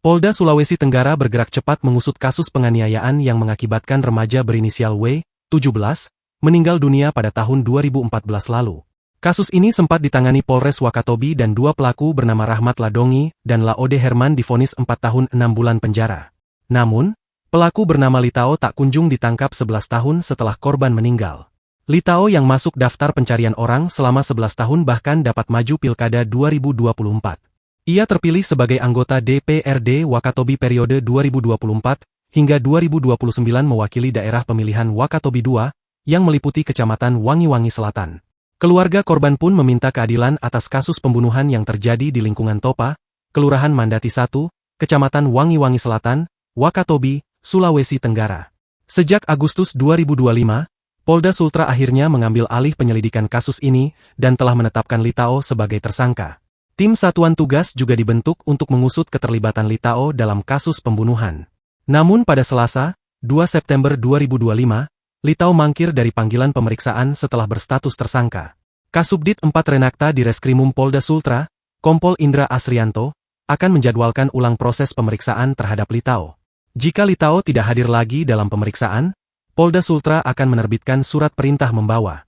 Polda Sulawesi Tenggara bergerak cepat mengusut kasus penganiayaan yang mengakibatkan remaja berinisial W, 17, meninggal dunia pada tahun 2014 lalu. Kasus ini sempat ditangani Polres Wakatobi dan dua pelaku bernama Rahmat Ladongi dan Laode Herman divonis 4 tahun 6 bulan penjara. Namun, pelaku bernama Litao tak kunjung ditangkap 11 tahun setelah korban meninggal. Litao yang masuk daftar pencarian orang selama 11 tahun bahkan dapat maju Pilkada 2024. Ia terpilih sebagai anggota DPRD Wakatobi periode 2024 hingga 2029 mewakili daerah pemilihan Wakatobi II yang meliputi Kecamatan Wangi-Wangi Selatan. Keluarga korban pun meminta keadilan atas kasus pembunuhan yang terjadi di lingkungan Topa, Kelurahan Mandati 1, Kecamatan Wangi-Wangi Selatan, Wakatobi, Sulawesi Tenggara. Sejak Agustus 2025, Polda Sultra akhirnya mengambil alih penyelidikan kasus ini dan telah menetapkan Litao sebagai tersangka. Tim Satuan Tugas juga dibentuk untuk mengusut keterlibatan Litao dalam kasus pembunuhan. Namun pada Selasa, 2 September 2025, Litao mangkir dari panggilan pemeriksaan setelah berstatus tersangka. Kasubdit 4 Renakta di Reskrimum Polda Sultra, Kompol Indra Asrianto, akan menjadwalkan ulang proses pemeriksaan terhadap Litao. Jika Litao tidak hadir lagi dalam pemeriksaan, Polda Sultra akan menerbitkan surat perintah membawa.